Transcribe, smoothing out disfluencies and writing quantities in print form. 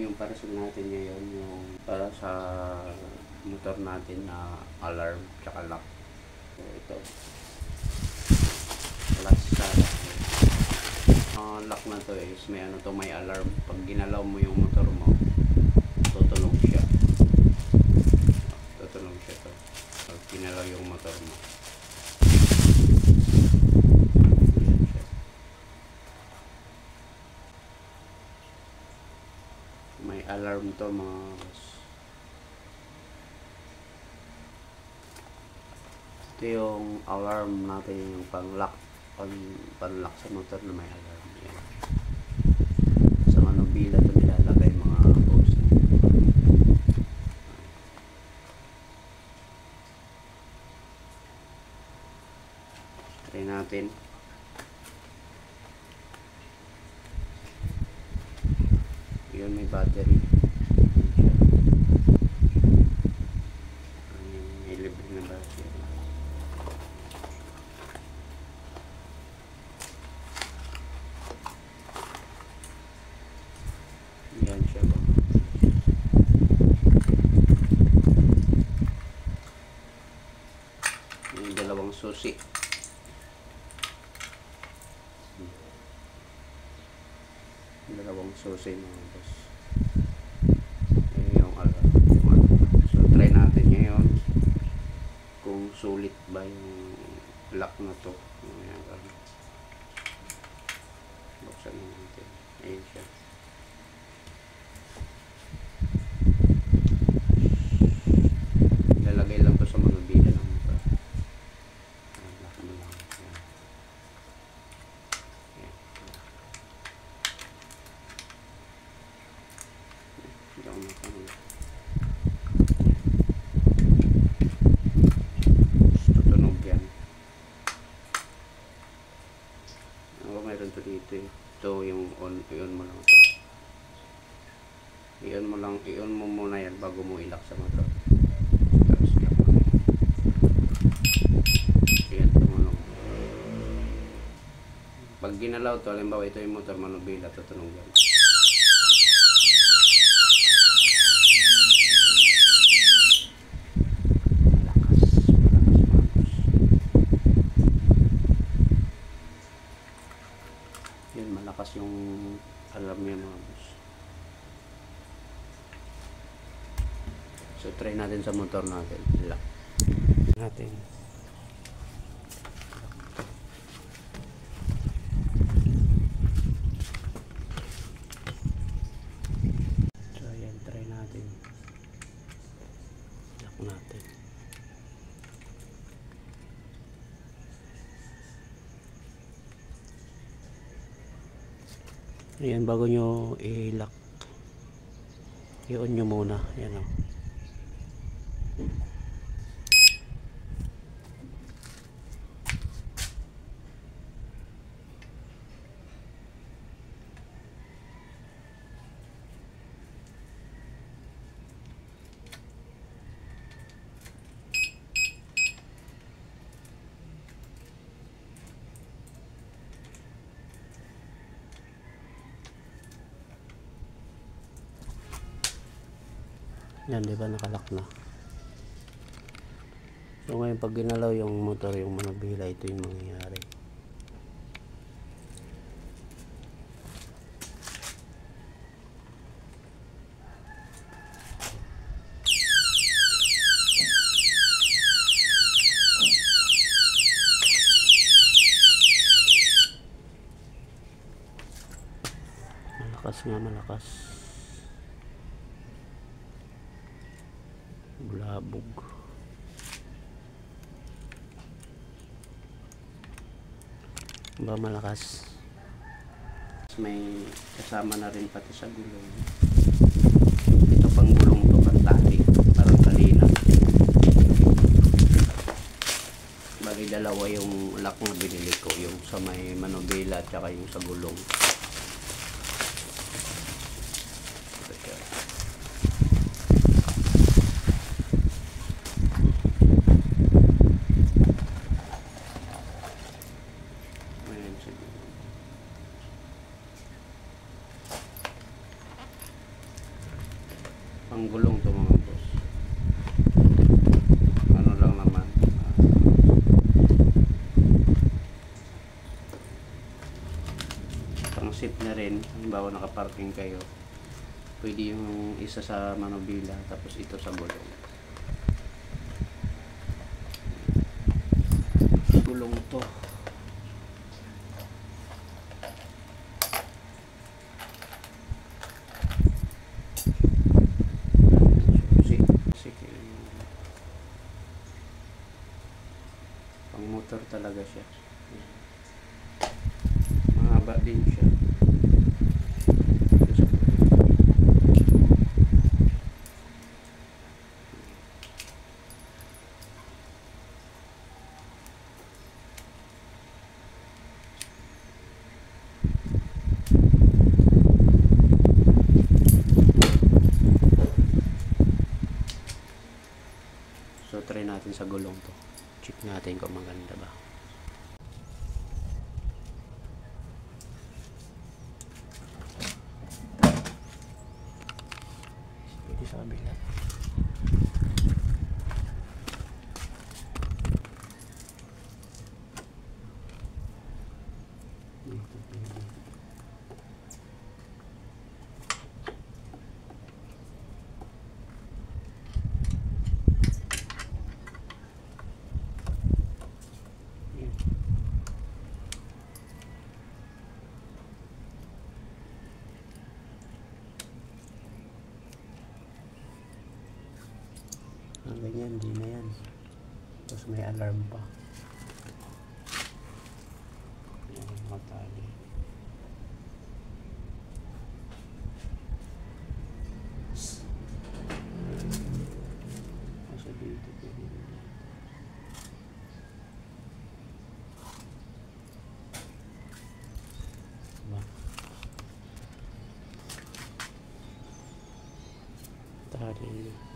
yung parasol natin ngayon, yung para sa motor natin na alarm tsaka lock. So ito, last sa lock na to is may ano to, may alarm. Pag ginalaw mo yung motor mo, tutunog siya to pag ginalaw yung motor mo. May alarm to mga boss. Ito yung alarm natin, yung pang-lock sa motor na may alarm. Yan. Sa manubila ito nilalagay mga boss. Try natin. Yun, may battery. May libre na battery. Yan siya ba? May dalawang susi. Dalawang susi mga boss. Yung alarm. So try natin ngayon kung sulit ba yung lock na to. Buksan natin. Ayun siya. Lalagay lang to sa manubila ng motor. Lock mo lang. Tutunog yan. Mayroon to dito. Ito yung i-on mo lang ito. I-on mo muna yan bago mo ilak sa motor. Tapos lock mo. Yan, tumunog. Pag ginalaw to, halimbawa ito yung motor manubila, tutunog yan. Yun, malakas yung alarm niya mga boss. So try natin sa motor natin. Lock natin. So ayan, try natin. Lock natin. Ayan, bago nyo i-lock, i-on nyo muna. Ayan o. Yan, diba nakalock na. So ngayon pag ginalaw yung motor, yung manubila, ito yung mangyayari. Malakas nga, malakas. Bulabog. Ba malakas. May kasama na rin pati sa gulong. Ito pang gulong to, pantali. Parang kalina. Bali dalawa yung lock na binili ko. Yung sa may manubila at saka yung sa gulong. Ang gulong to mga boss. Ano lang naman. Pang sip na rin. Halimbawa nakaparking kayo. Pwede yung isa sa manubila tapos ito sa gulong. Gulong to. Pang motor talaga siya. Mahaba din siya. So try natin sa gulong to. Check natin kung maganda ba. Pwede sa kabila. Dito pwede. Ganyan, di na yan. Tapos may alarm pa. Yan, matali. Kasi dito pwede na. Diba? Tali.